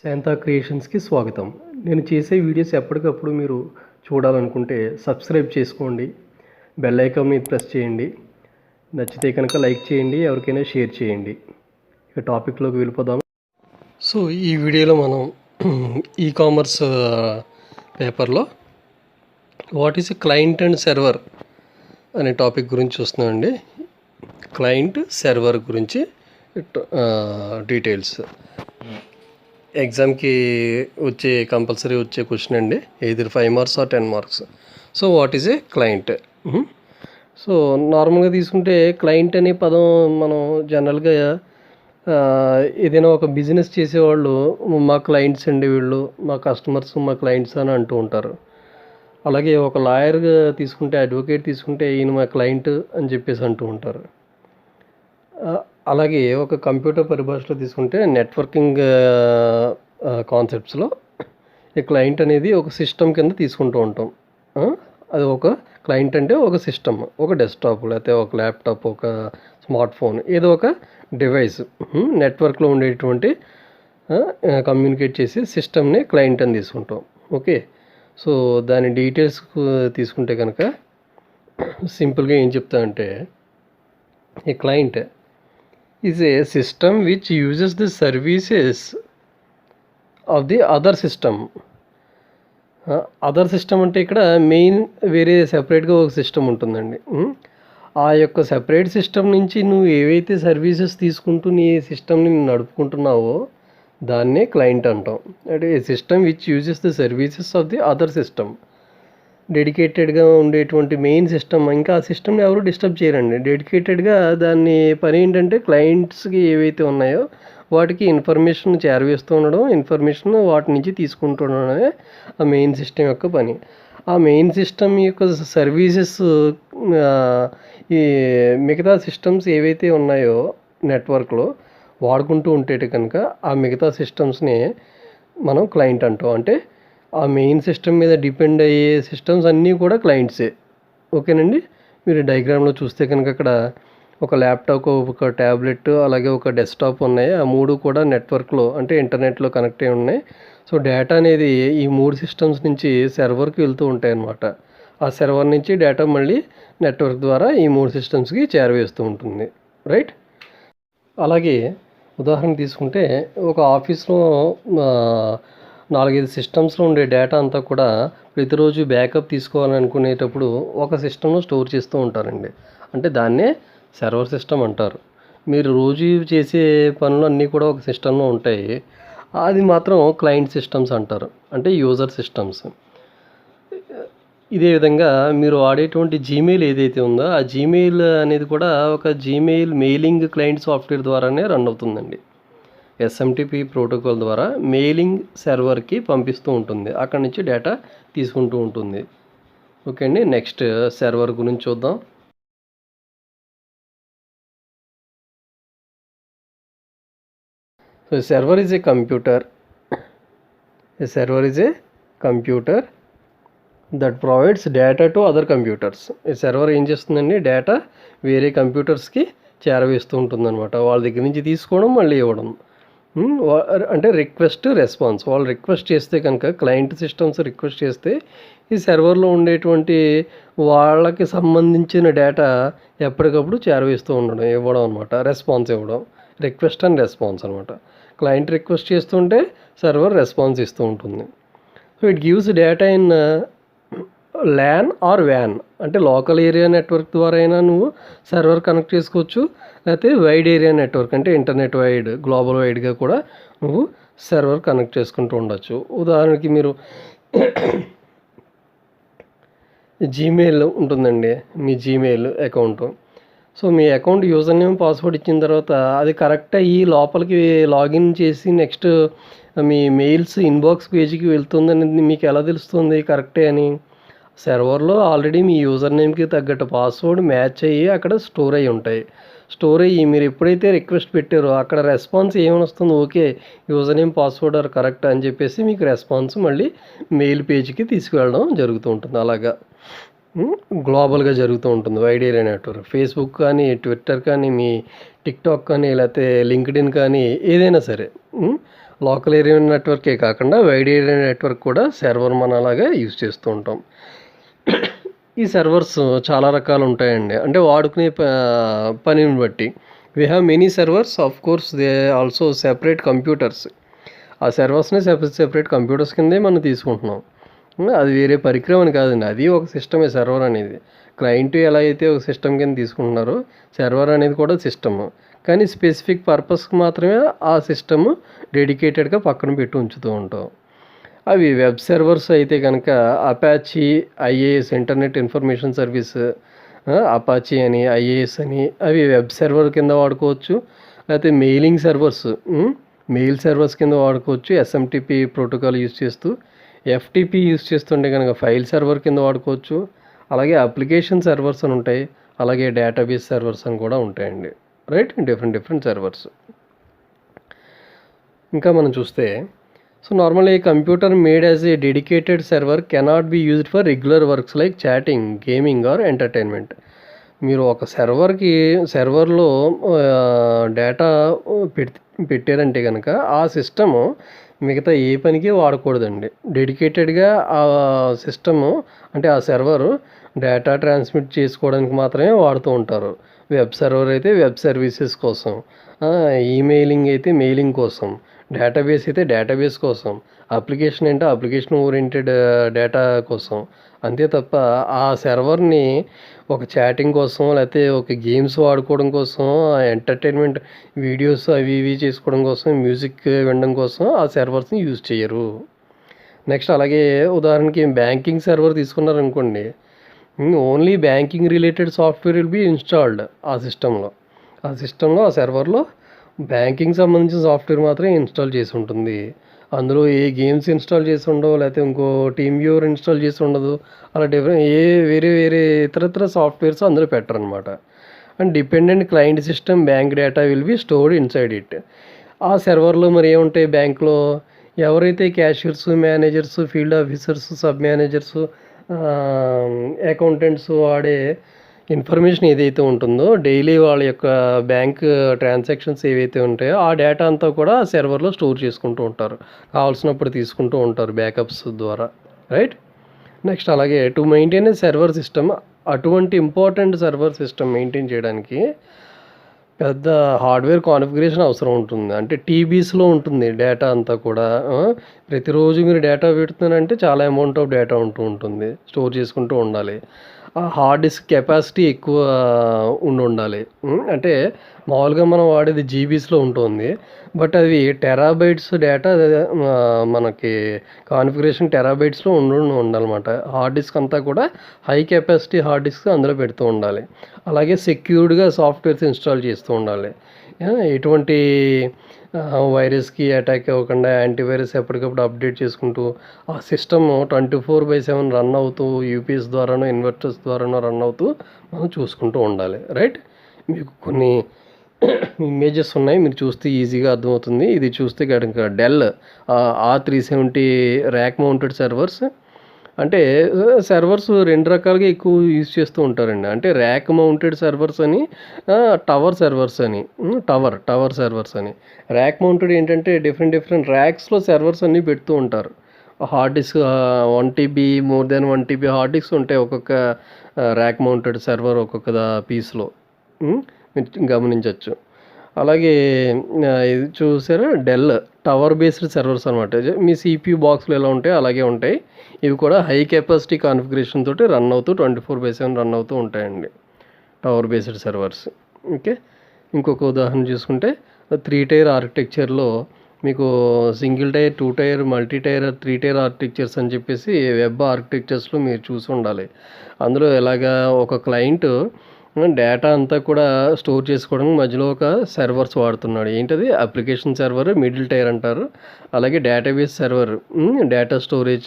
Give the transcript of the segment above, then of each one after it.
శాంతా క్రియేషన్స్కి స్వాగతం. నేను చేసే వీడియోస్ ఎప్పటికప్పుడు మీరు చూడాలనుకుంటే సబ్స్క్రైబ్ చేసుకోండి, బెల్ ఐకాన్ మీద ప్రెస్ చేయండి, నచ్చితే కనుక లైక్ చేయండి, ఎవరికైనా షేర్ చేయండి. ఇక టాపిక్లోకి వెళ్ళిపోదాం. సో ఈ వీడియోలో మనం ఈ కామర్స్ పేపర్లో what is a client and server అనే టాపిక్ గురించి చూస్తున్నామండి. క్లయింట్ సర్వర్ గురించి డీటెయిల్స్ ఎగ్జామ్కి కంపల్సరీ వచ్చే క్వశ్చన్ అండి, either 5 marks or 10 marks. So what is a client? So నార్మల్గా తీసుకుంటే క్లయింట్ అనే పదం మనం జనరల్గా ఏదైనా ఒక బిజినెస్ చేసేవాళ్ళు మా క్లయింట్స్ అండి, వీళ్ళు మా కస్టమర్స్, మా క్లయింట్స్ అని అంటూ ఉంటారు. అలాగే ఒక లాయర్ తీసుకుంటే, అడ్వకేట్ తీసుకుంటే ఈయన మా క్లయింట్ అని చెప్పేసి అంటూ ఉంటారు. అలాగే ఒక కంప్యూటర్ పరిభాషలో తీసుకుంటే నెట్వర్కింగ్ కాన్సెప్ట్స్లో ఈ క్లయింట్ అనేది ఒక సిస్టమ్ కింద తీసుకుంటూ ఉంటాం. అది ఒక క్లయింట్ అంటే ఒక సిస్టమ్, ఒక డెస్క్టాప్, లేకపోతే ఒక ల్యాప్టాప్, ఒక స్మార్ట్ ఫోన్, ఏదో ఒక డివైస్ నెట్వర్క్లో ఉండేటువంటి కమ్యూనికేట్ చేసే సిస్టమ్ని క్లయింట్ అని తీసుకుంటాం. ఓకే, సో దాని డీటెయిల్స్ తీసుకుంటే కనుక సింపుల్గా ఏం చెప్తా అంటే, ఈ client is a system which uses the services of the other system. Other system అంటే ఇక్కడ మెయిన్ వేరే సెపరేట్గా ఒక సిస్టమ్ ఉంటుందండి. ఆ యొక్క సెపరేట్ సిస్టమ్ నుంచి నువ్వు ఏవైతే సర్వీసెస్ తీసుకుంటూ నీ సిస్టమ్ని నడుపుకుంటున్నావో దాన్నే క్లయింట్ అంటాం. అంటే a system which uses the services of the other system. డెడికేటెడ్గా ఉండేటువంటి మెయిన్ సిస్టమ్, ఇంకా ఆ సిస్టమ్ని ఎవరు డిస్టర్బ్ చేయరండి. డెడికేటెడ్గా దాన్ని పని ఏంటంటే క్లయింట్స్కి ఏవైతే ఉన్నాయో వాటికి ఇన్ఫర్మేషన్ చేరవేస్తూ ఉండడం, ఇన్ఫర్మేషన్ వాటి నుంచి తీసుకుంటూ ఉండడమే ఆ మెయిన్ సిస్టమ్ యొక్క పని. ఆ మెయిన్ సిస్టమ్ యొక్క సర్వీసెస్ ఈ మిగతా సిస్టమ్స్ ఏవైతే ఉన్నాయో నెట్వర్క్లో వాడుకుంటూ ఉంటే కనుక ఆ మిగతా సిస్టమ్స్ని మనం క్లయింట్ అంటాం. అంటే ఆ మెయిన్ సిస్టమ్ మీద డిపెండ్ అయ్యే సిస్టమ్స్ అన్నీ కూడా క్లయింట్సే. ఓకేనండి, మీరు డయాగ్రామ్లో చూస్తే కనుక అక్కడ ఒక ల్యాప్టాప్, ఒక ట్యాబ్లెట్, అలాగే ఒక డెస్క్టాప్ ఉన్నాయి. ఆ మూడు కూడా నెట్వర్క్లో అంటే ఇంటర్నెట్లో కనెక్ట్ అయి ఉన్నాయి. సో డేటా అనేది ఈ 3 సిస్టమ్స్ నుంచి సర్వర్కి వెళ్తూ ఉంటాయి అన్నమాట. ఆ సర్వర్ నుంచి డేటా మళ్ళీ నెట్వర్క్ ద్వారా ఈ 3 సిస్టమ్స్కి చేరవేస్తూ ఉంటుంది. రైట్. అలాగే ఉదాహరణ తీసుకుంటే ఒక ఆఫీస్లో 4-5 సిస్టమ్స్లో ఉండే డేటా అంతా కూడా ప్రతిరోజు బ్యాకప్ తీసుకోవాలనుకునేటప్పుడు ఒక సిస్టంలో స్టోర్ చేస్తూ ఉంటారండి. అంటే దాన్నే సర్వర్ సిస్టమ్ అంటారు. మీరు రోజు చేసే పనులు అన్నీ కూడా ఒక సిస్టంలో ఉంటాయి. అది మాత్రం క్లయింట్ సిస్టమ్స్ అంటారు, అంటే యూజర్ సిస్టమ్స్. ఇదే విధంగా మీరు వాడేటువంటి జీమెయిల్ ఏదైతే ఉందో ఆ జీమెయిల్ అనేది కూడా ఒక జీమెయిల్ మెయిలింగ్ క్లయింట్ సాఫ్ట్వేర్ ద్వారానే రన్ అవుతుందండి. SMTP ప్రోటోకాల్ ద్వారా మెయిలింగ్ సర్వర్కి పంపిస్తూ ఉంటుంది, అక్కడి నుంచి డేటా తీసుకుంటూ ఉంటుంది. ఓకే అండి, నెక్స్ట్ సర్వర్ గురించి చూద్దాం. So server is a computer. Server is a computer that provides data to other computers. ఈ సర్వర్ ఏం చేస్తుందండి, డేటా వేరే కంప్యూటర్స్కి చేరవేస్తూ ఉంటుందన్నమాట. వాళ్ళ దగ్గర నుంచి తీసుకోవడం, మళ్ళీ ఇవ్వడం. అంటే రిక్వెస్ట్ రెస్పాన్స్. వాళ్ళు రిక్వెస్ట్ చేస్తే కనుక, క్లయింట్ సిస్టమ్స్ రిక్వెస్ట్ చేస్తే ఈ సర్వర్లో ఉండేటువంటి వాళ్ళకి సంబంధించిన డేటా ఎప్పటికప్పుడు చేరవేస్తూ ఉండడం, ఇవ్వడం అనమాట. రెస్పాన్స్ ఇవ్వడం, రిక్వెస్ట్ అండ్ రెస్పాన్స్ అనమాట. క్లయింట్ రిక్వెస్ట్ చేస్తుంటే సర్వర్ రెస్పాన్స్ ఇస్తూ ఉంటుంది. So it gives data in LAN or వ్యాన్. అంటే లోకల్ ఏరియా నెట్వర్క్ ద్వారా అయినా నువ్వు సర్వర్ కనెక్ట్ చేసుకోవచ్చు, లేకపోతే వైడ్ ఏరియా నెట్వర్క్ అంటే ఇంటర్నెట్ వైడ్, గ్లోబల్ వైడ్గా కూడా నువ్వు సర్వర్ కనెక్ట్ చేసుకుంటూ ఉండొచ్చు. ఉదాహరణకి మీరు జీమెయిల్ ఉంటుందండి, మీ జీమెయిల్ అకౌంట్. సో మీ అకౌంట్ యూజర్ నేమ్, పాస్వర్డ్ ఇచ్చిన తర్వాత అది కరెక్ట్ అయ్యి లోపలికి లాగిన్ చేసి నెక్స్ట్ మీ మెయిల్స్ ఇన్బాక్స్ పేజీకి వెళ్తుందని మీకు ఎలా తెలుస్తుంది కరెక్టే అని? సర్వర్లో ఆల్రెడీ మీ యూజర్ నేమ్కి తగ్గట్టు పాస్వర్డ్ మ్యాచ్ అయ్యి అక్కడ స్టోర్ అయ్యి ఉంటాయి. స్టోర్ అయ్యి మీరు ఎప్పుడైతే రిక్వెస్ట్ పెట్టారో అక్కడ రెస్పాన్స్ ఏమని వస్తుంది, okay user name password are correct అని చెప్పేసి మీకు రెస్పాన్స్ మళ్ళీ మెయిల్ పేజీకి తీసుకువెళ్ళడం జరుగుతూ ఉంటుంది. అలాగా గ్లోబల్గా జరుగుతూ ఉంటుంది వైడ్ ఏరియా నెట్వర్క్. ఫేస్బుక్ కానీ, ట్విట్టర్ కానీ, మీ టిక్టాక్ కానీ, లేకపోతే లింక్డ్ఇన్ కానీ, ఏదైనా సరే లోకల్ ఏరియా నెట్వర్కే కాకుండా వైడ్ ఏరియా నెట్వర్క్ కూడా సర్వర్ మనం అలాగా యూజ్ చేస్తూ ఉంటాం. ఈ సర్వర్స్ చాలా రకాలు ఉంటాయండి. అంటే వాడుకునే పనిని బట్టి. We have many servers, of course they also separate computers. ఆ సర్వర్స్ని సెపరేట్ కంప్యూటర్స్ కిందే మనం తీసుకుంటున్నాం. అది వేరే పరికరం అని కాదండి, అది ఒక సిస్టమే సర్వర్ అనేది. క్లయింట్ ఎలా అయితే ఒక సిస్టమ్ కింద తీసుకుంటున్నారో సర్వర్ అనేది కూడా సిస్టమ్. కానీ స్పెసిఫిక్ పర్పస్కి మాత్రమే ఆ సిస్టమ్ డెడికేటెడ్గా పక్కన పెట్టి ఉంచుతూ ఉంటాం. అవి వెబ్ సర్వర్స్ అయితే కనుక Apache IAS internet information service, Apache అని ఐఏఎస్ అని అవి వెబ్ సర్వర్ కింద వాడుకోవచ్చు. లేకపోతే మెయిలింగ్ సర్వర్స్, మెయిల్ సర్వర్స్ కింద వాడుకోవచ్చు. ఎస్ఎంటిపి ప్రోటోకాల్ యూజ్ చేస్తూ. ఎఫ్టిపి యూజ్ చేస్తుంటే కనుక ఫైల్ సర్వర్ కింద వాడుకోవచ్చు. అలాగే అప్లికేషన్ సర్వర్స్ అని ఉంటాయి, అలాగే డేటాబేస్ సర్వర్స్ అని కూడా ఉంటాయండి. Right, different servers. ఇంకా మనం చూస్తే, so normally computer made as a dedicated server cannot be used for regular works like chatting, gaming or entertainment. మీరు ఒక సర్వర్లో డేటా పెట్టారంటే కనుక ఆ సిస్టము మిగతా ఏ పనికి వాడకూడదండి. డెడికేటెడ్గా ఆ సిస్టము అంటే ఆ సర్వరు డేటా ట్రాన్స్మిట్ చేసుకోవడానికి మాత్రమే వాడుతూ ఉంటారు. వెబ్ సర్వర్ అయితే వెబ్ సర్వీసెస్ కోసం, ఈమెయిలింగ్ అయితే మెయిలింగ్ కోసం, డేటాబేస్ అయితే డేటాబేస్ కోసం, అప్లికేషన్ అంటే అప్లికేషన్ ఓరియంటెడ్ డేటా కోసం. అంతే తప్ప ఆ సర్వర్ని ఒక చాటింగ్ కోసం, లేకపోతే ఒక గేమ్స్ ఆడుకోవడం కోసం, ఎంటర్టైన్మెంట్ వీడియోస్ అవి ఇవి చేసుకోవడం కోసం, మ్యూజిక్ వినడం కోసం ఆ సర్వర్స్ని యూజ్ చేయరు. నెక్స్ట్ అలాగే ఉదాహరణకి బ్యాంకింగ్ సర్వర్ తీసుకున్నారనుకోండి, only banking related software will be installed ఆ సిస్టంలో. ఆ సర్వర్లో బ్యాంకింగ్ సంబంధించిన సాఫ్ట్వేర్ మాత్రమే ఇన్స్టాల్ చేసి ఉంటుంది. అందులో ఏ గేమ్స్ ఇన్స్టాల్ చేసి ఉండవు, లేకపోతే ఇంకో టీమ్ వ్యూవర్ ఇన్స్టాల్ చేసి ఉండదు. అలా వేరే ఇతరత్ర సాఫ్ట్వేర్స్ అందులో పెట్టరనమాట. And dependent client system bank data will be stored inside it. ఆ సర్వర్లో మరి ఏముంటాయి, బ్యాంక్లో ఎవరైతే cashiers, managers, field officers, sub managers, accountants వాడే ఇన్ఫర్మేషన్ ఏదైతే ఉంటుందో, డైలీ వాళ్ళ యొక్క బ్యాంక్ ట్రాన్సాక్షన్స్ ఏవైతే ఉంటాయో ఆ డేటా అంతా కూడా సర్వర్లో స్టోర్ చేసుకుంటూ ఉంటారు. కావాల్సినప్పుడు తీసుకుంటూ ఉంటారు బ్యాకప్స్ ద్వారా. రైట్. నెక్స్ట్ అలాగే to maintain a server system, అటువంటి ఇంపార్టెంట్ సర్వర్ సిస్టమ్ మెయింటైన్ చేయడానికి పెద్ద హార్డ్వేర్ కాన్ఫిగరేషన్ అవసరం ఉంటుంది. అంటే టీబీస్లో ఉంటుంది డేటా అంతా కూడా. ప్రతిరోజు మీరు డేటా పెడుతున్నారంటే చాలా అమౌంట్ ఆఫ్ డేటా ఉంటుంది, స్టోర్ చేసుకుంటూ ఉండాలి. ఆ హార్డ్ డిస్క్ కెపాసిటీ ఎక్కువ ఉండాలి. అంటే మామూలుగా మనం వాడేది జీబీస్లో ఉంటుంది, బట్ అది టెరాబైట్స్ డేటా మనకి కాన్ఫిగరేషన్ టెరాబైట్స్లో ఉండాలన్నమాట. హార్డ్ డిస్క్ అంతా కూడా హై కెపాసిటీ హార్డ్ డిస్క్ అందులో పెడుతూ ఉండాలి. అలాగే సెక్యూర్డ్గా సాఫ్ట్వేర్స్ ఇన్స్టాల్ చేస్తూ ఉండాలి. ఎటువంటి వైరస్కి అటాక్ అవ్వకుండా యాంటీవైరస్ ఎప్పటికప్పుడు అప్డేట్ చేసుకుంటూ ఆ సిస్టమ్ 24/7 రన్ అవుతూ యూపీఎస్ ద్వారానో ఇన్వర్టర్స్ ద్వారానో రన్ అవుతూ మనం చూసుకుంటూ ఉండాలి. రైట్. మీకు కొన్ని ఇమేజెస్ ఉన్నాయి, మీరు చూస్తే ఈజీగా అర్థమవుతుంది. ఇది చూస్తే కనుక Dell R370 rack mounted servers. అంటే సర్వర్స్ రెండు రకాలుగా ఎక్కువ యూజ్ చేస్తూ ఉంటారండి. అంటే ర్యాక్ మౌంటెడ్ సర్వర్స్ అని, టవర్ సర్వర్స్ అని. టవర్ సర్వర్స్ అని. ర్యాక్ మౌంటెడ్ ఏంటంటే డిఫరెంట్ ర్యాక్స్లో సర్వర్స్ అన్నీ పెడుతూ ఉంటారు. Hard disk 1 TB more than 1 TB hard disk ఉంటాయి ఒక్కొక్క ర్యాక్ మౌంటెడ్ సర్వర్ ఒక్కొక్క పీస్లో. మీరు గమనించవచ్చు. అలాగే ఇది చూసారా, డెల్ టవర్ బేస్డ్ సర్వర్స్ అనమాట. మీ CPU బాక్స్లో ఎలా ఉంటాయో అలాగే ఉంటాయి. ఇవి కూడా హై కెపాసిటీ కాన్ఫిగరేషన్ తోటి రన్ అవుతూ 24/7 రన్ అవుతూ ఉంటాయండి టవర్ బేస్డ్ సర్వర్స్. ఓకే. ఇంకొక ఉదాహరణ చూసుకుంటే 3 టైర్ ఆర్కిటెక్చర్లో మీకు single tier, 2 tier, multi tier, 3 tier architectures అని చెప్పేసి వెబ్ ఆర్కిటెక్చర్స్లో మీరు చూసి ఉండాలి. అందులో ఎలాగా ఒక క్లయింట్ డేటా అంతా కూడా స్టోర్ చేసుకోవడానికి మధ్యలో ఒక సర్వర్స్ వాడుతున్నాడు. ఏంటది, అప్లికేషన్ సర్వర్ మిడిల్ టైర్ అంటారు. అలాగే database server data storage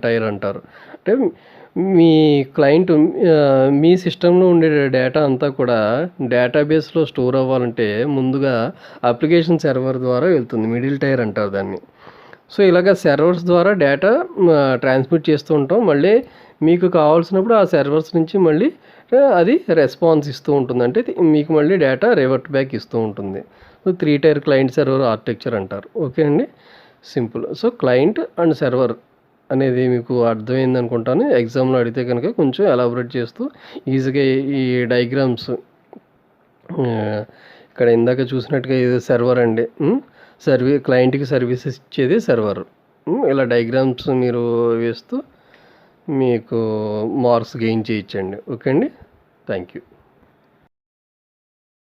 tier అంటారు. అంటే మీ క్లయింట్ మీ సిస్టంలో ఉండే డేటా అంతా కూడా డేటాబేస్లో స్టోర్ అవ్వాలంటే ముందుగా అప్లికేషన్ సర్వర్ ద్వారా వెళ్తుంది, మిడిల్ టైర్ అంటారు దాన్ని. సో ఇలాగ సర్వర్స్ ద్వారా డేటా ట్రాన్స్మిట్ చేస్తూ ఉంటాం. మళ్ళీ మీకు కావాల్సినప్పుడు ఆ సర్వర్స్ నుంచి మళ్ళీ అది రెస్పాన్స్ ఇస్తూ ఉంటుంది. అంటే మీకు మళ్ళీ డేటా రివర్ట్ బ్యాక్ ఇస్తూ ఉంటుంది. 3 టైర్ క్లయింట్ సర్వర్ ఆర్కిటెక్చర్ అంటారు. ఓకే అండి. Simple. So client and server అనేది మీకు అర్థమైంది అనుకుంటాను. ఎగ్జామ్లో అడిగితే కనుక కొంచెం ఎలాబొరేట్ చేస్తూ ఈజీగా ఈ డయాగ్రామ్స్ ఇక్కడ ఇందాక చూసినట్టుగా ఇది సర్వర్ అండి. క్లయింట్కి సర్వీసెస్ ఇచ్చేది సర్వర్. ఇలా డయాగ్రామ్స్ మీరు వేస్తూ మీకు మార్క్స్ గెయిన్ చేయొచ్చండి. ఓకే అండి, థ్యాంక్ యూ.